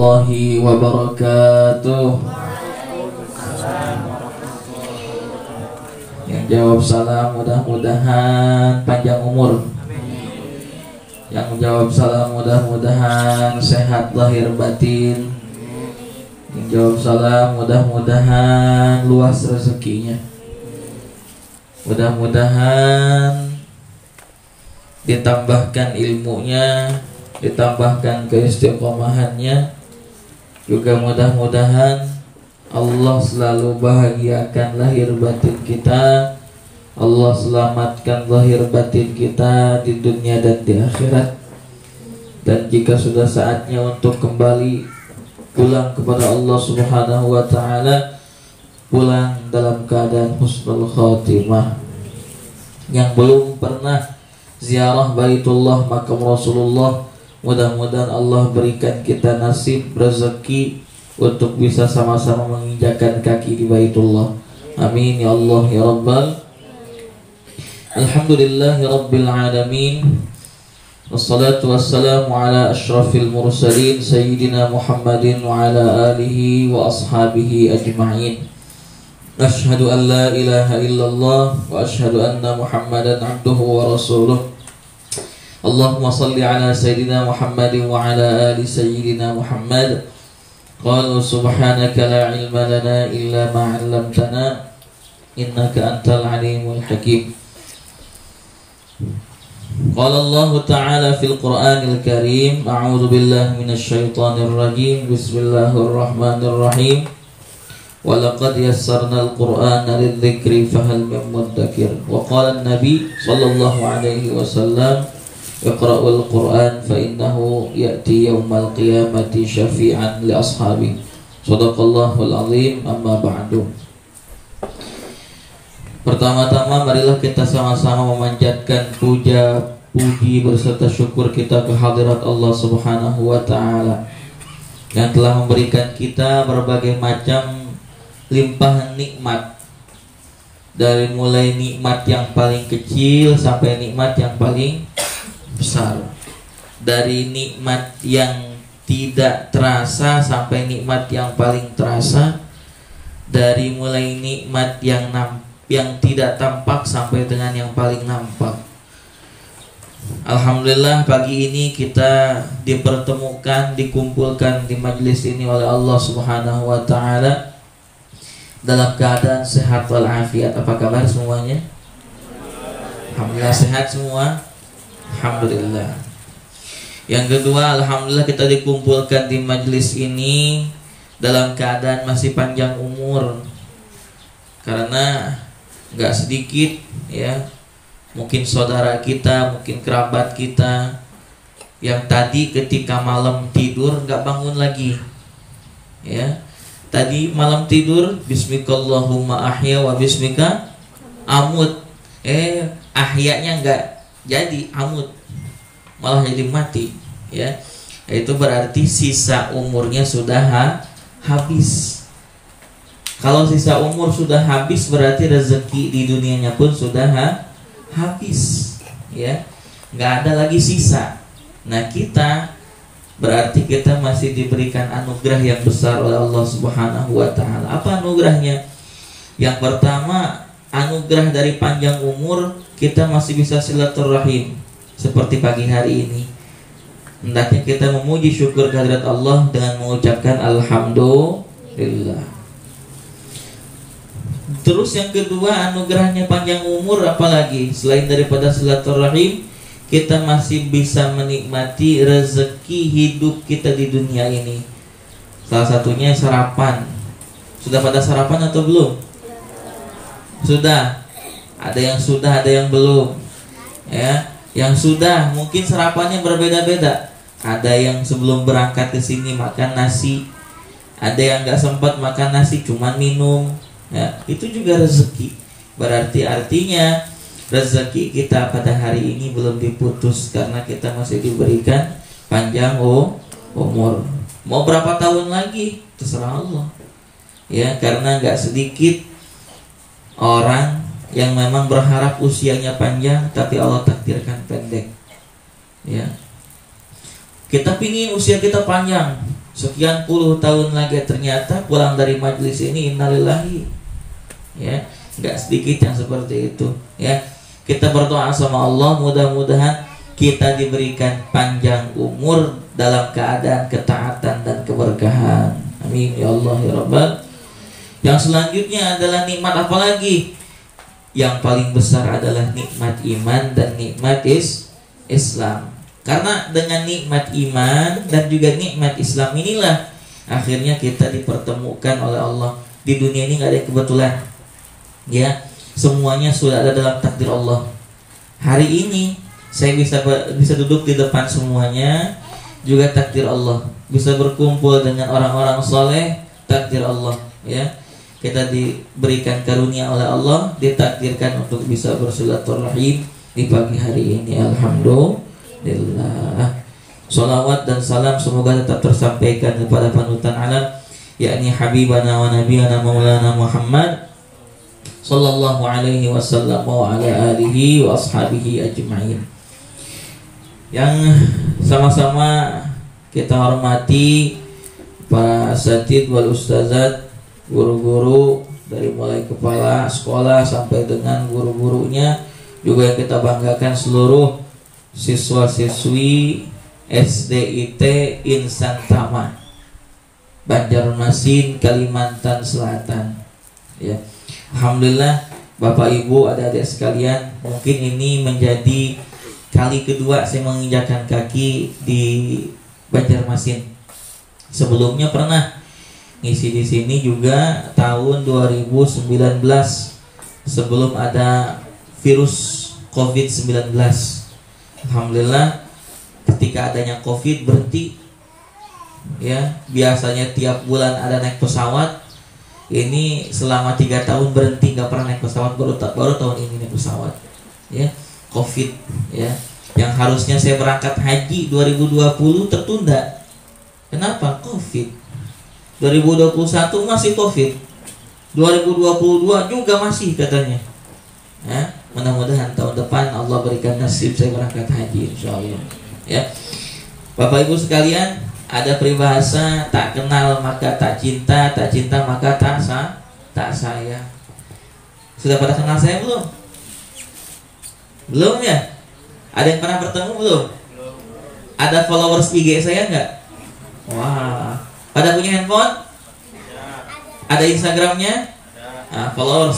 warahmatullahi wabarakatuh. Yang jawab salam mudah-mudahan panjang umur. Yang jawab salam mudah-mudahan sehat lahir batin. Yang jawab salam mudah-mudahan luas rezekinya. Mudah-mudahan ditambahkan ilmunya, ditambahkan keistiqomahannya. Juga mudah-mudahan Allah selalu bahagiakan lahir batin kita. Allah selamatkan lahir batin kita di dunia dan di akhirat. Dan jika sudah saatnya untuk kembali pulang kepada Allah Subhanahu wa ta'ala, pulang dalam keadaan husnul khatimah. Yang belum pernah ziarah Baitullah makam Rasulullah, mudah-mudahan Allah berikan kita nasib rezeki untuk bisa sama-sama menginjakkan kaki di Baitullah. Amin ya Allah ya Rabbal. Alhamdulillahi Rabbil Alamin. Wassalatu wassalamu ala ashrafil mursalin Sayyidina Muhammadin wa ala alihi wa ashabihi ajma'in. Ashhadu an la ilaha illallah wa ashhadu anna Muhammadan abduhu wa rasuluh. Allahumma salli ala Sayyidina Muhammadin wa ala ali Sayyidina Muhammad. Qalu subhanaka la ilma lana illa ma 'allamtana innaka antal alimul hakim. Qala Allah ta'ala fil Qur'anil Karim, a'udzu billahi minasy syaithanir rajim. Bismillahirrahmanirrahim. Wa laqad yassarnal Qur'ana lidzikri fahal min muddakir. Wa qala an-nabi sallallahu alaihi wasallam, iqra'ul Qur'an fa innahu ya'ti yaumal qiyamati syafi'an li ashabi. Shadaqallahul azim. Amma ba'du. Pertama-tama marilah kita sama-sama memanjatkan puji berserta syukur kita kehadirat Allah Subhanahu wa ta'ala yang telah memberikan kita berbagai macam limpahan nikmat, dari mulai nikmat yang paling kecil sampai nikmat yang paling besar, dari nikmat yang tidak terasa sampai nikmat yang paling terasa, dari mulai nikmat yang tidak tampak sampai dengan yang paling nampak. Alhamdulillah pagi ini kita dipertemukan, dikumpulkan di majlis ini oleh Allah Subhanahu wa ta'ala dalam keadaan sehat walafiat. Apa kabar semuanya? Alhamdulillah sehat semua. Alhamdulillah. Yang kedua, alhamdulillah kita dikumpulkan di majlis ini dalam keadaan masih panjang umur. Karena gak sedikit ya, mungkin saudara kita, mungkin kerabat kita yang tadi ketika malam tidur gak bangun lagi ya. Tadi malam tidur bismikallahumma ahya wa bismika amut. Ahyanya gak jadi amut, malah jadi mati ya. Itu berarti sisa umurnya sudah habis. Kalau sisa umur sudah habis berarti rezeki di dunianya pun sudah habis ya, nggak ada lagi sisa. Nah kita berarti kita masih diberikan anugerah yang besar oleh Allah Subhanahu wa ta'ala. Apa anugerahnya? Yang pertama, anugerah dari panjang umur, kita masih bisa silaturahim seperti pagi hari ini. Hendaknya kita memuji syukur kehadirat Allah dengan mengucapkan alhamdulillah. Terus yang kedua, anugerahnya panjang umur, apalagi selain daripada silaturahim, kita masih bisa menikmati rezeki hidup kita di dunia ini. Salah satunya sarapan. Sudah pada sarapan atau belum? Sudah. Ada yang sudah, ada yang belum. Ya, yang sudah mungkin sarapannya berbeda-beda. Ada yang sebelum berangkat ke sini makan nasi. Ada yang nggak sempat makan nasi, cuma minum. Ya, itu juga rezeki. Berarti artinya rezeki kita pada hari ini belum diputus karena kita masih diberikan panjang umur. Mau berapa tahun lagi terserah Allah. Ya, karena nggak sedikit orang yang memang berharap usianya panjang tapi Allah takdirkan pendek. Ya. Kita pingin usia kita panjang, sekian puluh tahun lagi ternyata pulang dari majelis ini innalillahi. Ya, nggak sedikit yang seperti itu. Ya, kita berdoa sama Allah mudah-mudahan kita diberikan panjang umur dalam keadaan ketaatan dan keberkahan. Amin ya Allah ya Rabbal. Yang selanjutnya adalah nikmat apa lagi? Yang paling besar adalah nikmat iman dan nikmat Islam. Karena dengan nikmat iman dan juga nikmat Islam inilah akhirnya kita dipertemukan oleh Allah. Di dunia ini nggak ada yang kebetulan. Ya, semuanya sudah ada dalam takdir Allah. Hari ini saya bisa duduk di depan semuanya juga takdir Allah. Bisa berkumpul dengan orang-orang soleh, takdir Allah. Ya, kita diberikan karunia oleh Allah, ditakdirkan untuk bisa bersilaturahim di pagi hari ini. Alhamdulillah. Salawat dan salam semoga tetap tersampaikan kepada panutan alam, yakni Habibana wa Nabiyana Maulana Muhammad sallallahu alaihi wasallam wa ala alihi wa ashabihi ajma'in. Yang sama-sama kita hormati para asatid wal ustazat, guru-guru dari mulai kepala sekolah sampai dengan guru-gurunya, juga yang kita banggakan seluruh siswa-siswi SDIT Insan Tama Banjarmasin, Kalimantan Selatan. Ya, alhamdulillah Bapak Ibu, adik-adik sekalian, mungkin ini menjadi kali kedua saya menginjakan kaki di Banjarmasin. Sebelumnya pernah ngisi di sini juga tahun 2019 sebelum ada virus COVID-19. Alhamdulillah ketika adanya COVID berhenti. Ya, biasanya tiap bulan ada naik pesawat. Ini selama 3 tahun berhenti, nggak pernah naik pesawat, baru tahun ini naik pesawat. Ya, COVID ya. Yang harusnya saya berangkat haji 2020 tertunda. Kenapa? COVID. 2021 masih COVID. 2022 juga masih katanya. Ya, mudah-mudahan tahun depan Allah berikan nasib saya berangkat haji insyaallah. Ya. Bapak Ibu sekalian, ada peribahasa tak kenal maka tak cinta maka tak sayang. Sudah pada kenal saya belum? Belum ya? Ada yang pernah bertemu belum? Ada followers IG saya enggak? Wah. Pada punya handphone? Ada Instagramnya? Nah, follow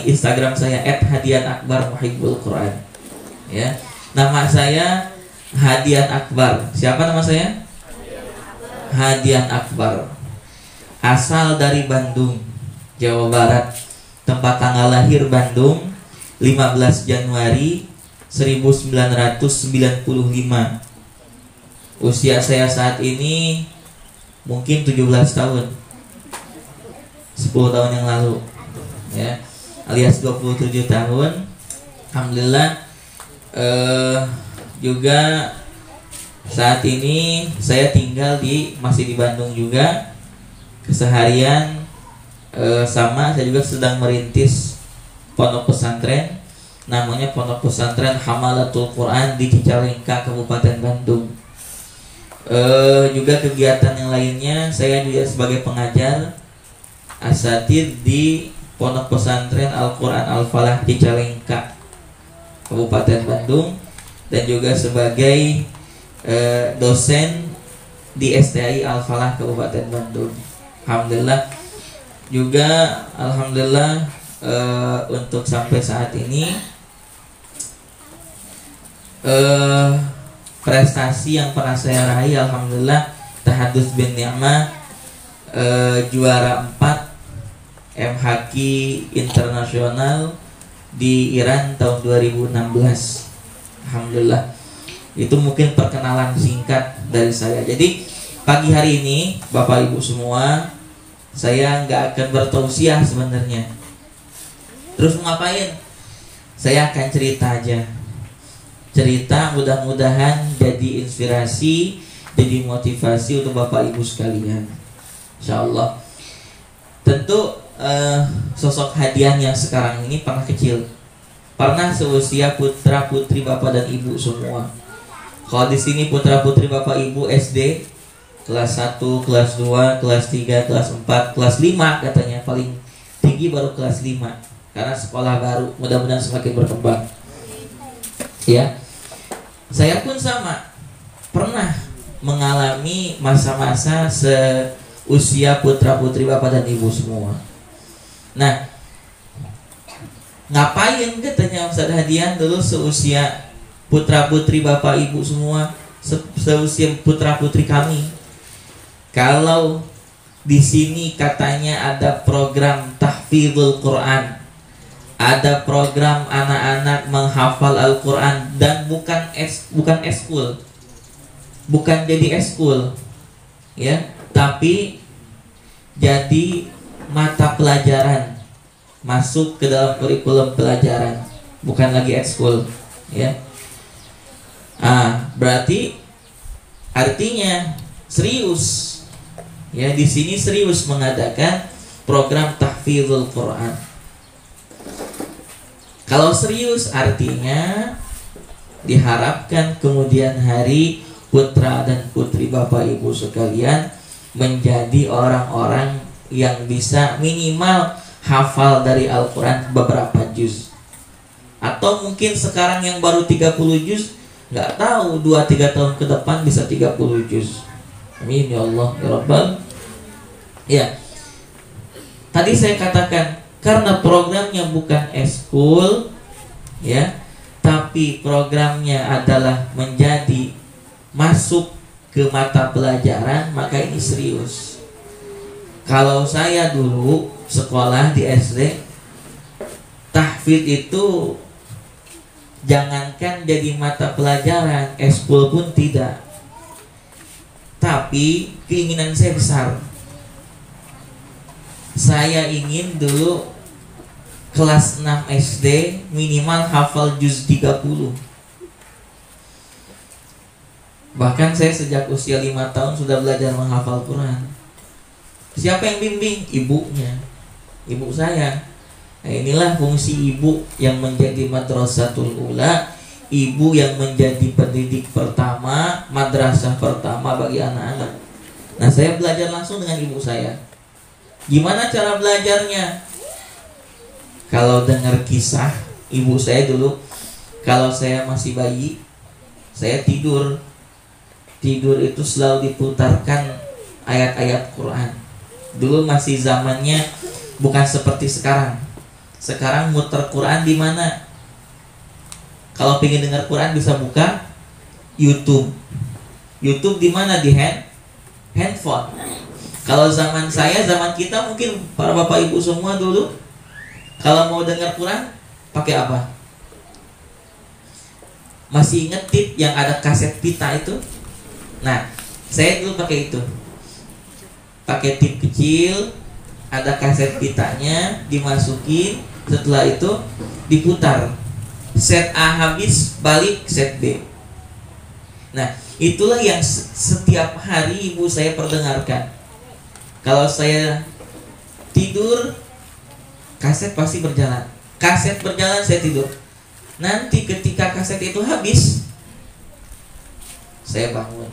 Instagram saya @hadianakbarmuhibbulquran. Ya. Nama saya Hadian Akbar. Siapa nama saya? Hadian Akbar. Asal dari Bandung, Jawa Barat. Tempat tanggal lahir Bandung 15 Januari 1995. Usia saya saat ini mungkin 17 tahun. 10 tahun yang lalu. Ya, alias 27 tahun. Alhamdulillah. Juga saat ini saya tinggal masih di Bandung juga. Keseharian sama saya juga sedang merintis pondok pesantren, namanya Pondok Pesantren Hamalatul Quran di Cicalengka, Kabupaten Bandung. Juga kegiatan yang lainnya, saya juga sebagai pengajar asatid di Pondok Pesantren Al-Quran Al-Falah Cicalengka, Kabupaten Bandung, dan juga sebagai dosen di STI Al-Falah Kabupaten Bandung. Alhamdulillah juga, alhamdulillah untuk sampai saat ini prestasi yang pernah saya raih, alhamdulillah tahadus bin ni'mah, juara 4 MHQ internasional di Iran tahun 2016. Alhamdulillah. Itu mungkin perkenalan singkat dari saya. Jadi pagi hari ini Bapak Ibu semua, saya nggak akan bertausiah sebenarnya. Terus mau ngapain? Saya akan cerita aja. Cerita mudah-mudahan jadi inspirasi, jadi motivasi untuk Bapak Ibu sekalian. Insyaallah. Tentu sosok Hadian yang sekarang ini pernah kecil, pernah seusia putra putri bapak dan ibu semua. Kalau di sini putra putri bapak ibu SD, kelas 1, kelas 2, kelas 3, kelas 4, kelas 5 katanya paling tinggi baru kelas 5 karena sekolah baru, mudah-mudahan semakin berkembang. Ya. Saya pun sama, pernah mengalami masa-masa seusia putra-putri Bapak dan Ibu semua. Nah, ngapain katanya Ustaz Hadian dulu seusia putra-putri Bapak Ibu semua, seusia putra-putri kami. Kalau di sini katanya ada program tahfidzul Quran, ada program anak-anak menghafal Al-Quran dan bukan eskul, bukan jadi eskul, ya, tapi jadi mata pelajaran masuk ke dalam kurikulum pelajaran, bukan lagi ekskul, ya. Berarti artinya serius, ya, di sini serius mengadakan program tahfidzul Quran. Kalau serius artinya diharapkan kemudian hari putra dan putri Bapak Ibu sekalian menjadi orang-orang yang bisa minimal hafal dari Al-Quran beberapa juz. Atau mungkin sekarang yang baru 30 juz, nggak tahu 2-3 tahun ke depan bisa 30 juz. Amin ya Allah ya Rabbal. Ya, tadi saya katakan karena programnya bukan eskul, ya, tapi programnya adalah menjadi masuk ke mata pelajaran, maka ini serius. Kalau saya dulu sekolah di SD, tahfidz itu jangankan jadi mata pelajaran, eskul pun tidak. Tapi keinginan saya besar. Saya ingin dulu kelas 6 SD minimal hafal juz 30. Bahkan saya sejak usia 5 tahun sudah belajar menghafal Quran. Siapa yang bimbing? Ibunya, ibu saya. Nah, inilah fungsi ibu yang menjadi madrasatul ula, ibu yang menjadi pendidik pertama, madrasah pertama bagi anak-anak. Nah, saya belajar langsung dengan ibu saya. Gimana cara belajarnya? Kalau dengar kisah ibu saya dulu, kalau saya masih bayi, saya tidur itu selalu diputarkan ayat-ayat Quran. Dulu masih zamannya bukan seperti sekarang. Sekarang muter Quran di mana? Kalau pengen dengar Quran bisa buka YouTube. YouTube di mana? Di handphone. Kalau zaman saya, zaman kita mungkin para bapak ibu semua dulu, kalau mau dengar Quran pakai apa? Masih inget tip yang ada kaset pita itu? Nah, saya dulu pakai itu. Pakai tip kecil, ada kaset pitanya, dimasukin, setelah itu diputar. Set A habis, balik set B. Nah, itulah yang setiap hari ibu saya perdengarkan. Kalau saya tidur, kaset pasti berjalan. Kaset berjalan, saya tidur. Nanti ketika kaset itu habis, saya bangun,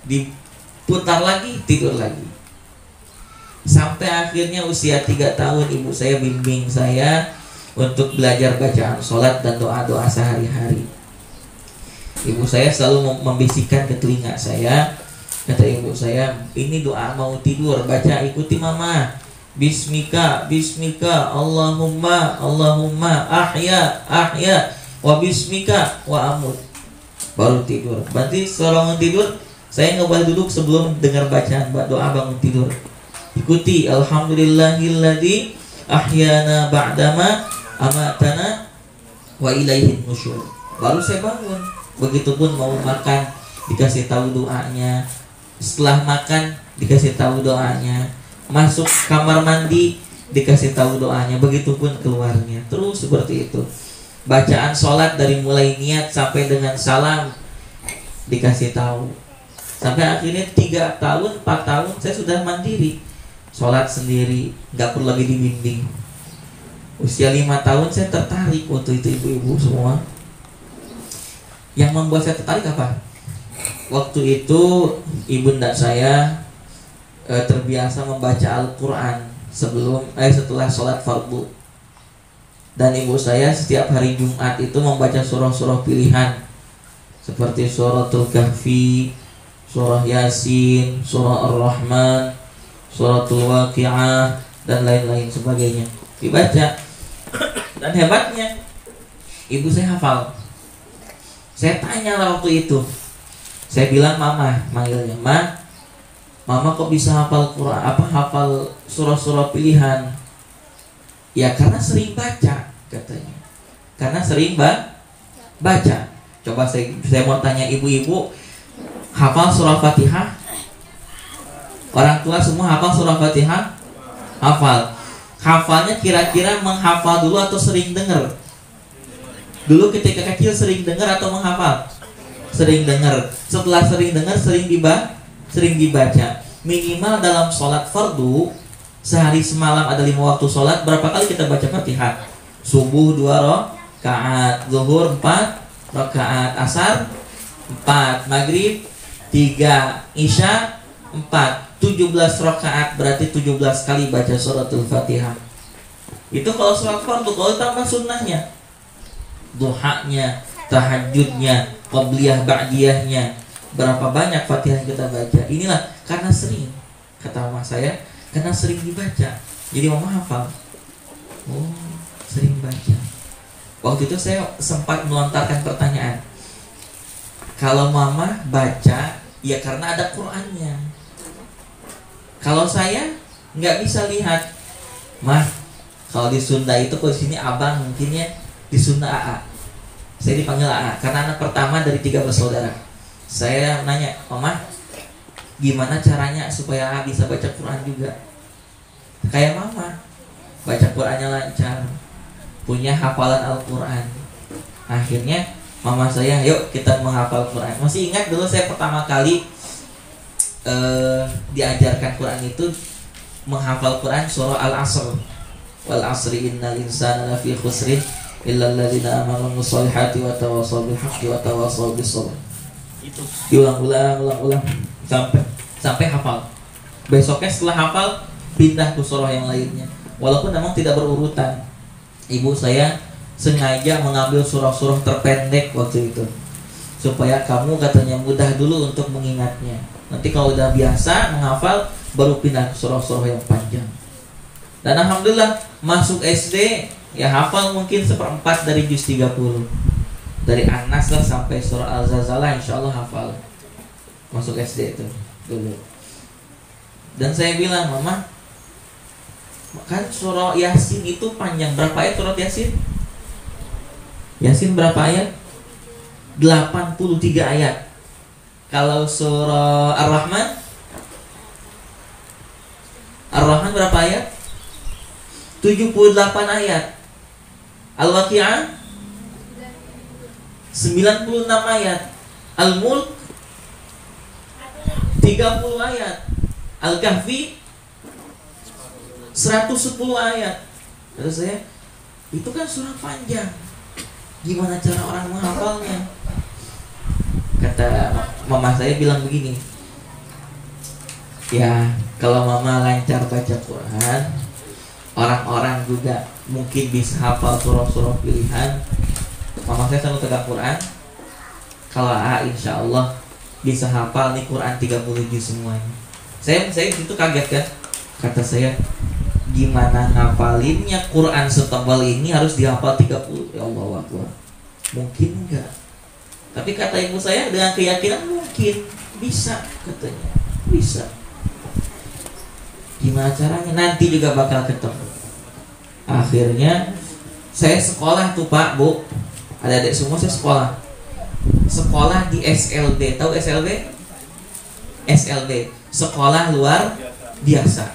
diputar lagi, tidur lagi. Sampai akhirnya usia 3 tahun ibu saya bimbing saya untuk belajar bacaan sholat dan doa-doa sehari-hari. Ibu saya selalu membisikkan ke telinga saya. Kata ibu saya, ini doa mau tidur, baca ikuti mama. Bismika, bismika, Allahumma, Allahumma, ahya, ahya, wa bismika, wa amut. Baru tidur. Berarti setelah bangun tidur, saya nggak boleh duduk sebelum dengar bacaan doa bangun tidur. Ikuti, alhamdulillahilladzi ahyana ba'dama amatana wa ilaihin nusyur. Baru saya bangun. Begitupun mau makan, dikasih tahu doanya. Setelah makan dikasih tahu doanya. Masuk kamar mandi dikasih tahu doanya. Begitupun keluarnya. Terus seperti itu. Bacaan sholat dari mulai niat sampai dengan salam dikasih tahu. Sampai akhirnya 3 tahun, 4 tahun saya sudah mandiri, sholat sendiri, gak perlu lagi dibimbing. Usia 5 tahun saya tertarik. Waktu itu ibu-ibu semua, yang membuat saya tertarik apa? waktu itu ibunda saya terbiasa membaca Al-Quran setelah sholat fardu. Dan ibu saya setiap hari Jumat itu membaca surah-surah pilihan seperti suratul Kahfi, surah Yasin, surah Ar-Rahman, suratul Waqi'ah, dan lain-lain sebagainya dibaca. Dan hebatnya ibu saya hafal. Saya tanya lah waktu itu, saya bilang mama, manggilnya mama kok bisa hafal Quran, hafal surah-surah pilihan? Ya karena sering baca, katanya. Karena sering baca. Coba saya mau tanya ibu-ibu, hafal surah Fatihah? Orang tua semua hafal surah Fatihah? Hafal. Hafalnya kira-kira menghafal dulu atau sering dengar? Dulu ketika kecil sering dengar atau menghafal? Sering dengar. Setelah sering dengar sering dibaca. Minimal dalam sholat fardu sehari semalam ada 5 waktu sholat, berapa kali kita baca Fatihah? Subuh 2 rakaat, zuhur 4 rakaat, asar 4, maghrib 3, isya 4, 17 rakaat, berarti 17 kali baca suratul Fatihah. Itu kalau sholat fardu. Kalau tambah sunnahnya, duhanya, tahajudnya, qabliyah, ba'diyahnya, berapa banyak Fatihah kita baca. Inilah karena sering, kata mama saya, karena sering dibaca, jadi mama hafal. Oh, sering baca. Waktu itu saya sempat melontarkan pertanyaan, kalau mama baca, ya karena ada Qur'annya. Kalau saya nggak bisa lihat, mah, kalau di Sunda itu, kalau di sini abang mungkin ya, di Sunda AA. Saya dipanggil AA karena anak pertama dari 3 bersaudara. Saya nanya, mama, gimana caranya supaya AA bisa baca Quran juga kayak mama? Baca Qurannya lancar, punya hafalan Al-Quran. Akhirnya mama saya, yuk kita menghafal Quran. Masih ingat dulu saya pertama kali diajarkan Quran itu menghafal Quran surah Al-Asr. Wal asri innal insana lafi khusrin illa alladzina amanu sholihati wa tawassaw bil haqqi wa tawassaw bis sabr. Itu diulang-ulang sampai hafal. Besoknya setelah hafal pindah ke surah yang lainnya. Walaupun memang tidak berurutan. Ibu saya sengaja mengambil surah-surah terpendek waktu itu, supaya kamu, katanya, mudah dulu untuk mengingatnya. Nanti kalau udah biasa menghafal, baru pindah ke surah-surah yang panjang. Dan alhamdulillah masuk SD ya hafal mungkin 1/4 dari juz 30. Dari An-Nas lah sampai surah Al-Zalzalah insyaallah hafal. Masuk SD itu dulu. Dan saya bilang, mama, kan surah Yasin itu panjang. Berapa ayat surah Yasin? Yasin berapa ayat? 83 ayat. Kalau surah Ar-Rahman? Ar-Rahman berapa ayat? 78 ayat. Al-Waqi'ah 96 ayat. Al-Mulk 30 ayat. Al-Kahfi 110 ayat. Kata saya, itu kan surah panjang, gimana cara orang menghafalnya? Kata mama saya bilang begini, ya kalau mama lancar baca Quran, orang-orang juga mungkin bisa hafal surah-surah pilihan. Mama saya selalu pegang Quran. Kalau insya Allah bisa hafal nih Quran 30 juz semuanya. Saya itu kaget kan. Kata saya, gimana ngapalinnya Quran setebal ini harus dihafal 30? Ya Allah Akbar. Mungkin enggak. Tapi kata ibu saya dengan keyakinan mungkin bisa, katanya. Bisa. Gimana caranya? Nanti juga bakal ketemu. Akhirnya saya sekolah tuh Pak, Bu. Adik-adik semua saya sekolah. Sekolah di SLB. Tahu SLB? SLB, sekolah luar biasa.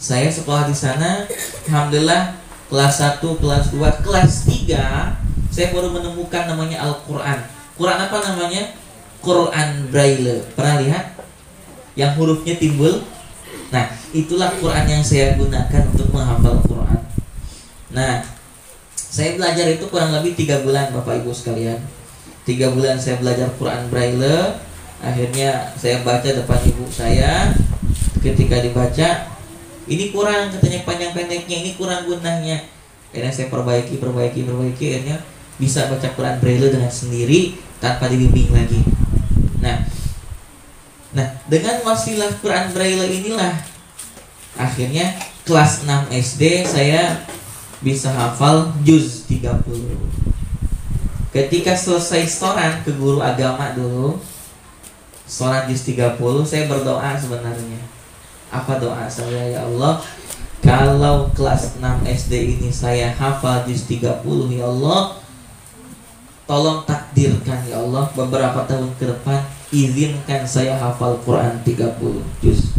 Saya sekolah di sana, alhamdulillah kelas 1, kelas 2, kelas 3 saya baru menemukan namanya Al-Quran. Quran apa namanya? Quran Braille. Pernah lihat? Yang hurufnya timbul. Nah, itulah Quran yang saya gunakan untuk menghafal Quran. Nah, saya belajar itu kurang lebih 3 bulan Bapak Ibu sekalian. 3 bulan saya belajar Quran Braille. Akhirnya saya baca depan ibu saya. Ketika dibaca, ini kurang katanya, panjang pendeknya ini kurang gunanya. Akhirnya saya perbaiki. Akhirnya bisa baca Quran Braille dengan sendiri tanpa dibimbing lagi. Nah, dengan wasilah Quran Braille inilah akhirnya kelas 6 SD saya bisa hafal juz 30. Ketika selesai setoran ke guru agama dulu, setoran juz 30, saya berdoa sebenarnya. Apa doa saya? Ya Allah, kalau kelas 6 SD ini saya hafal juz 30, ya Allah, tolong takdirkan ya Allah, beberapa tahun ke depan izinkan saya hafal Quran 30 juz.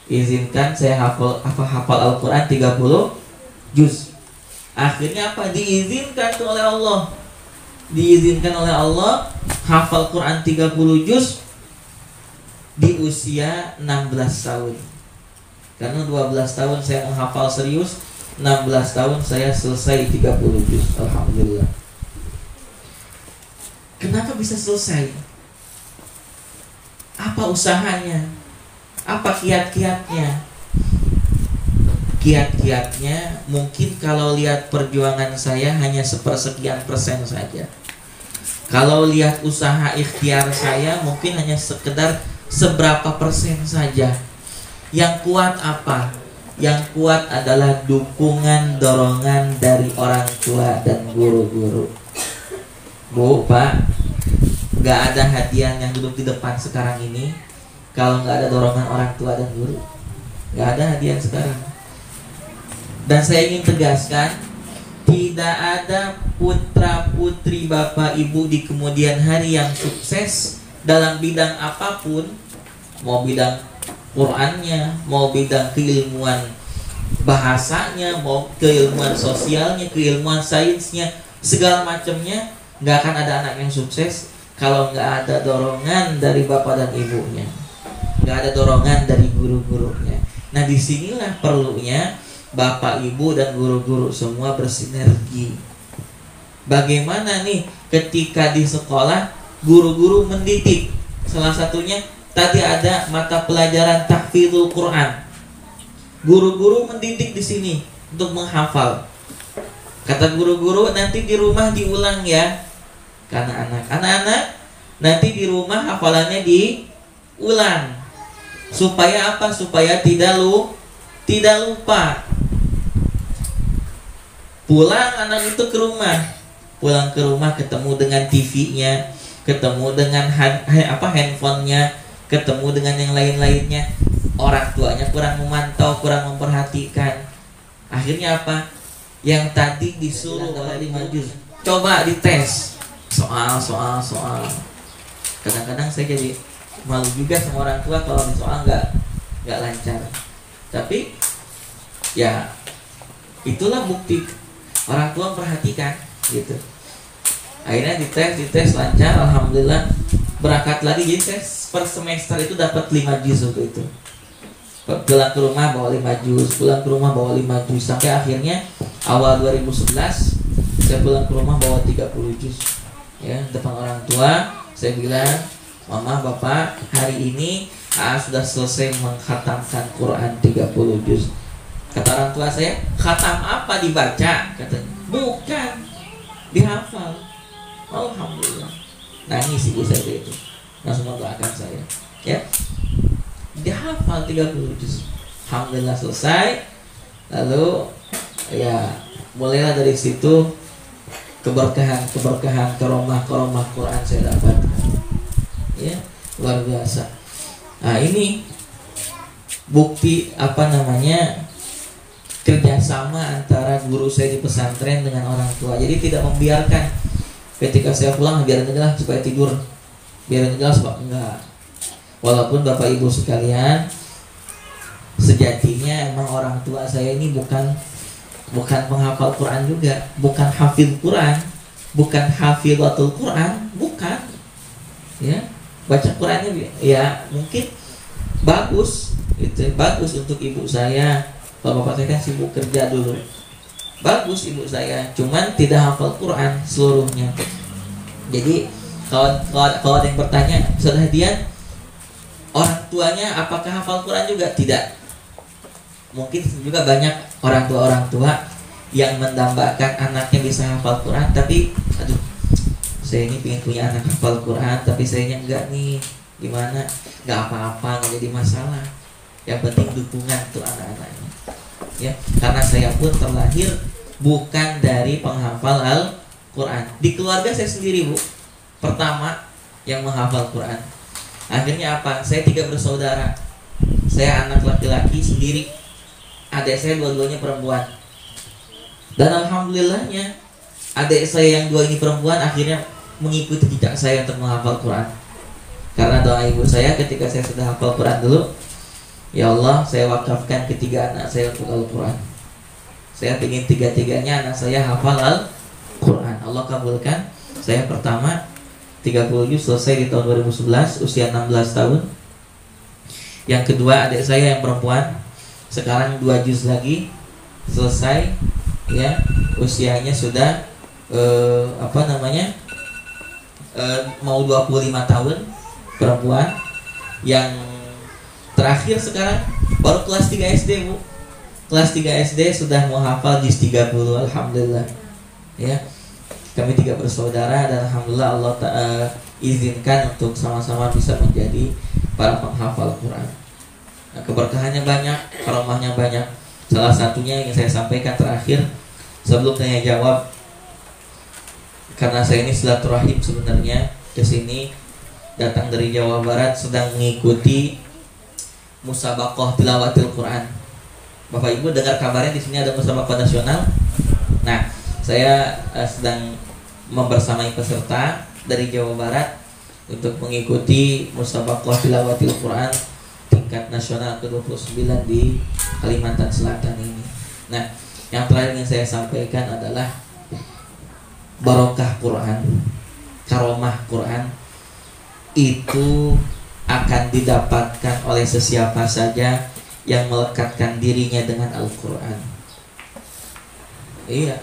Izinkan saya hafal Al-Quran 30 juz. Akhirnya apa? Diizinkan tuh oleh Allah. Diizinkan oleh Allah hafal Quran 30 juz di usia 16 tahun. Karena 12 tahun saya menghafal serius, 16 tahun saya selesai 30 juz. Alhamdulillah. Kenapa bisa selesai? Apa usahanya? Apa kiat-kiatnya? Kiat-kiatnya mungkin kalau lihat perjuangan saya hanya sepersekian persen saja. Kalau lihat usaha ikhtiar saya mungkin hanya sekedar seberapa persen saja. Yang kuat apa? Yang kuat adalah dukungan, dorongan dari orang tua dan guru-guru. Bu, Pak, gak ada hadiah yang duduk di depan sekarang ini kalau gak ada dorongan orang tua dan guru. Gak ada hadiah sekarang. Dan saya ingin tegaskan, tidak ada putra putri bapak ibu di kemudian hari yang sukses dalam bidang apapun, mau bidang Qur'annya, mau bidang keilmuan bahasanya, mau keilmuan sosialnya, keilmuan sainsnya, segala macamnya. Nggak akan ada anak yang sukses kalau nggak ada dorongan dari bapak dan ibunya, nggak ada dorongan dari guru-gurunya. Nah, disinilah perlunya bapak ibu dan guru-guru semua bersinergi. Bagaimana nih ketika di sekolah guru-guru mendidik? Salah satunya tadi ada mata pelajaran tahfidzul Quran. Guru-guru mendidik di sini untuk menghafal. Kata guru-guru, nanti di rumah diulang ya. Karena anak-anak nanti di rumah hafalannya diulang. Supaya apa? Supaya tidak lupa. Pulang anak itu ke rumah. Pulang ke rumah ketemu dengan TV-nya, ketemu dengan handphonenya, ketemu dengan yang lain-lainnya. Orang tuanya kurang memantau, kurang memperhatikan. Akhirnya apa? Yang tadi disuruh oleh 5 juz, coba dites soal. Kadang-kadang saya jadi malu juga sama orang tua kalau di soal nggak lancar. Tapi ya itulah bukti orang tua memperhatikan gitu. Akhirnya dites lancar, alhamdulillah. Berangkat lagi, jadi saya per semester itu dapat 5 juz untuk itu. Pulang ke rumah bawa 5 juz, pulang ke rumah bawa 5 juz, sampai akhirnya awal 2011 saya pulang ke rumah bawa 30 juz. Ya, depan orang tua saya bilang, "Mama, Bapak, hari ini sudah selesai mengkhatamkan Quran 30 juz." Kata orang tua saya, "Khatam apa dibaca?" Katanya. "Bukan, dihafal." Alhamdulillah. Nangis ibu saya itu. Langsung mendoakan saya. Ya. Dihafal 30 juz. Alhamdulillah selesai. Lalu ya mulailah dari situ keberkahan, karomah Quran saya dapat. Ya, luar biasa. Nah, ini bukti kerjasama antara guru saya di pesantren dengan orang tua. Jadi tidak membiarkan ketika saya pulang biarin aja lah supaya tidur, biarin aja lah supaya enggak. Walaupun bapak ibu sekalian, sejatinya emang orang tua saya ini bukan penghafal Quran juga, bukan hafidh Quran, bukan hafidhatul Quran, bukan. Ya, baca Qurannya ya mungkin bagus, itu bagus untuk ibu saya. Kalau bapak saya kan sibuk kerja dulu. Bagus ibu saya, cuman tidak hafal Quran seluruhnya. Jadi Kalau ada yang bertanya, Ustaz Hadian, orang tuanya apakah hafal Quran juga? Tidak. Mungkin juga banyak orang tua yang mendambakan anaknya bisa hafal Quran, tapi aduh, saya ini pengen punya anak hafal Quran, tapi sayanya enggak nih. Gimana? Enggak apa-apa, enggak jadi masalah. Yang penting dukungan tuh anak-anaknya. Ya, karena saya pun terlahir bukan dari penghafal Al-Quran. Di keluarga saya sendiri, Bu, pertama yang menghafal Quran. Akhirnya apa? Saya 3 bersaudara. Saya anak laki-laki sendiri. Adik saya dua-duanya perempuan. Dan alhamdulillahnya adik saya yang 2 ini perempuan akhirnya mengikuti jejak saya untuk menghafal Quran. Karena doa ibu saya ketika saya sudah hafal Quran dulu, ya Allah, saya wakafkan ketiga anak saya untuk Al-Quran. Saya ingin 3-tiganya anak saya hafal Al-Quran. Allah kabulkan. Saya pertama 30 juz selesai di tahun 2011, usia 16 tahun. Yang kedua adik saya yang perempuan, sekarang 2 juz lagi selesai, ya, usianya sudah mau 25 tahun, perempuan. Yang terakhir sekarang baru kelas 3 SD, Bu. Kelas 3 SD sudah mau hafal juz 30, alhamdulillah. Ya. Kami 3 bersaudara dan alhamdulillah Allah izinkan untuk sama-sama bisa menjadi para penghafal Quran. Nah, keberkahannya banyak, karomahnya banyak. Salah satunya yang saya sampaikan terakhir sebelum tanya jawab, karena saya ini silaturahim sebenarnya ke sini, datang dari Jawa Barat, sedang mengikuti musabaqah tilawatil Quran. Bapak Ibu dengar kabarnya di sini ada musabaqah nasional. Nah, saya sedang membersamai peserta dari Jawa Barat untuk mengikuti musabaqah tilawatil Quran tingkat nasional ke-29 di Kalimantan Selatan ini. Nah, yang terakhir yang saya sampaikan adalah barokah Quran, karomah Quran itu akan didapatkan oleh sesiapa saja yang melekatkan dirinya dengan Al-Quran. Iya.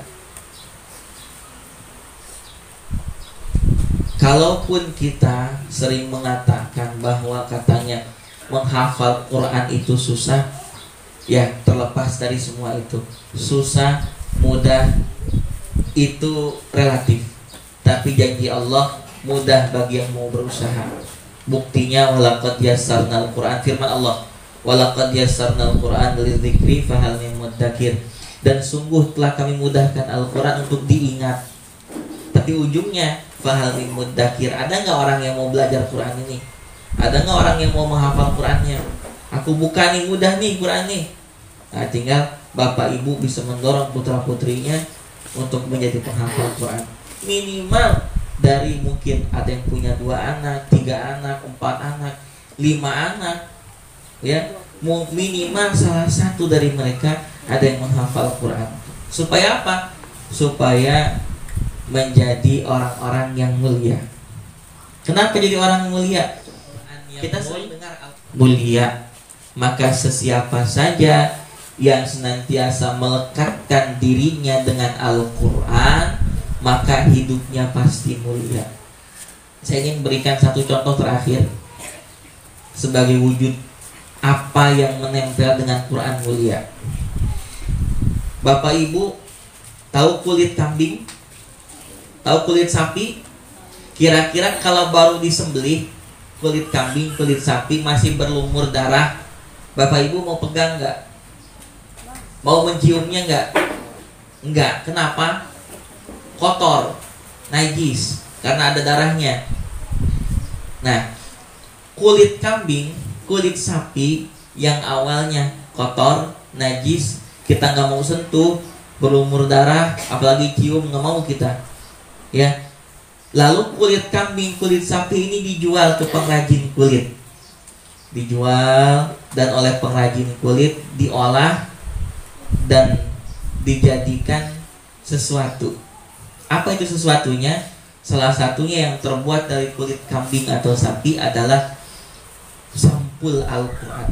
Kalaupun kita sering mengatakan bahwa katanya menghafal Quran itu susah, ya terlepas dari semua itu, susah, mudah itu relatif. Tapi janji Allah mudah bagi yang mau berusaha. Buktinya walaqad yassarnal Quran, firman Allah, walaqad yassarnal Quran lidzikri fahal min muddakir. Dan sungguh telah kami mudahkan Al-Quran untuk diingat. Tapi ujungnya fahal min muddakir, ada nggak orang yang mau belajar Quran ini? Ada nggak orang yang mau menghafal Qurannya? Aku buka nih, mudah nih Quran nih. Nah, tinggal bapak ibu bisa mendorong putra putrinya untuk menjadi penghafal Quran. Minimal dari mungkin ada yang punya 2 anak, 3 anak, 4 anak, 5 anak, ya, minimal salah satu dari mereka ada yang menghafal Quran. Supaya apa? Supaya menjadi orang-orang yang mulia. Kenapa jadi orang mulia? Kita sering dengar mulia, maka sesiapa saja yang senantiasa melekatkan dirinya dengan Al-Quran, maka hidupnya pasti mulia. Saya ingin berikan satu contoh terakhir sebagai wujud apa yang menempel dengan Quran mulia. Bapak Ibu tahu kulit kambing? Tahu kulit sapi? Kira-kira kalau baru disembelih, kulit kambing, kulit sapi masih berlumur darah, Bapak Ibu mau pegang nggak? Mau menciumnya nggak? Nggak. Kenapa? Kotor, najis, karena ada darahnya. Nah, kulit kambing, kulit sapi yang awalnya kotor, najis, kita nggak mau sentuh, berlumur darah, apalagi cium nggak mau kita, ya. Lalu kulit kambing, kulit sapi ini dijual ke pengrajin kulit, dijual dan oleh pengrajin kulit diolah dan dijadikan sesuatu. Apa itu sesuatunya? Salah satunya yang terbuat dari kulit kambing atau sapi adalah sampul Al-Quran.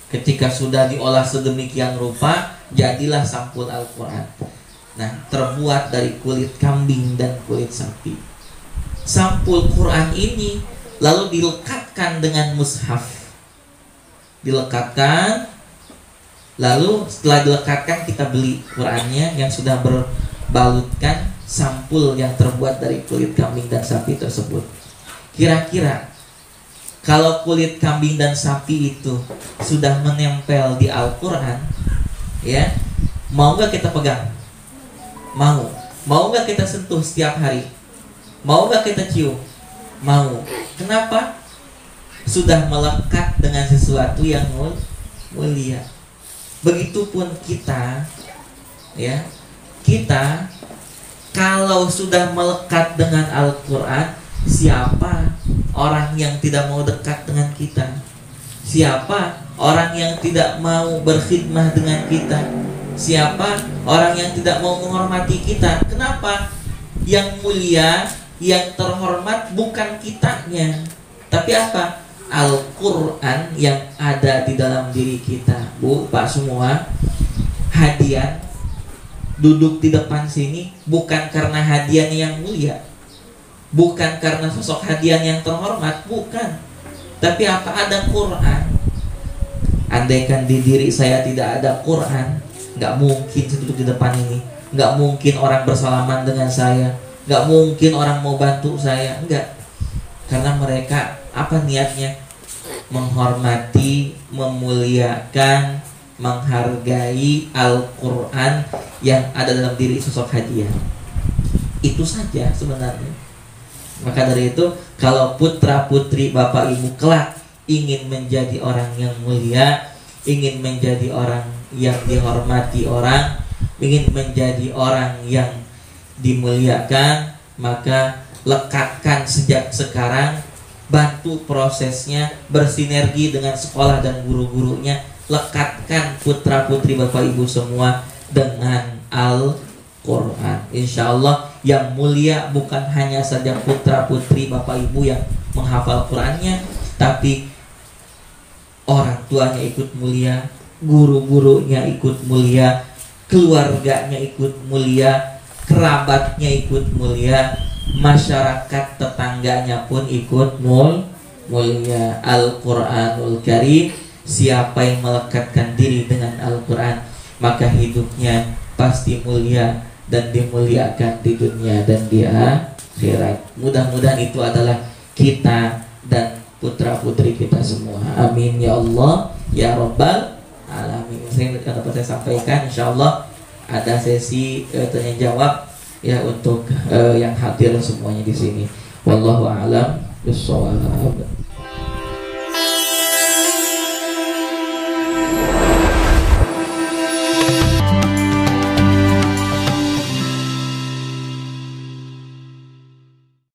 Ketika sudah diolah sedemikian rupa, jadilah sampul Al-Quran. Nah, terbuat dari kulit kambing dan kulit sapi. sampul Quran ini lalu dilekatkan dengan mushaf. Dilekatkan, lalu setelah dilekatkan kita beli Qurannya yang sudah berbalutkan sampul yang terbuat dari kulit kambing dan sapi tersebut. Kira-kira kalau kulit kambing dan sapi itu sudah menempel di Al-Quran, ya, mau gak kita pegang? Mau. Mau gak kita sentuh setiap hari? Mau gak kita cium? Mau. Kenapa? Sudah melekat dengan sesuatu yang mulia. Begitupun kita, ya, kita kalau sudah melekat dengan Al-Quran, siapa orang yang tidak mau dekat dengan kita? Siapa orang yang tidak mau berkhidmah dengan kita? Siapa orang yang tidak mau menghormati kita? Kenapa? Yang mulia, yang terhormat bukan kitanya, tapi apa? Al-Quran yang ada di dalam diri kita. Bu, Pak semua, hadiah duduk di depan sini bukan karena hadiah yang mulia, bukan karena sosok hadiah yang terhormat, bukan. Tapi apa? Ada Quran. Andaikan di diri saya tidak ada Quran, nggak mungkin saya duduk di depan ini, nggak mungkin orang bersalaman dengan saya, nggak mungkin orang mau bantu saya, enggak. Karena mereka apa niatnya? Menghormati, memuliakan, menghargai Al-Quran yang ada dalam diri sosok hadiah. Itu saja sebenarnya. Maka dari itu, kalau putra putri bapak ibu kelak ingin menjadi orang yang mulia, ingin menjadi orang yang dihormati orang, ingin menjadi orang yang dimuliakan, maka lekatkan sejak sekarang, bantu prosesnya, bersinergi dengan sekolah dan guru-gurunya, lekatkan putra putri bapak ibu semua dengan Al-Quran. Insya Allah yang mulia bukan hanya saja putra putri bapak ibu yang menghafal Qurannya, tapi orang tuanya ikut mulia, guru-gurunya ikut mulia, keluarganya ikut mulia, kerabatnya ikut mulia, masyarakat tetangganya pun ikut mulia. Al-Quranul Karim, siapa yang melekatkan diri dengan Al-Quran, maka hidupnya pasti mulia dan dimuliakan di dunia dan di akhirat. Mudah-mudahan itu adalah kita dan putra putri kita semua. Amin ya Allah ya Rabbal Alamin. Yang dapat saya sampaikan, insya Allah ada sesi tanya jawab ya untuk yang hadir semuanya di sini. Wallahu a'lam bishawab.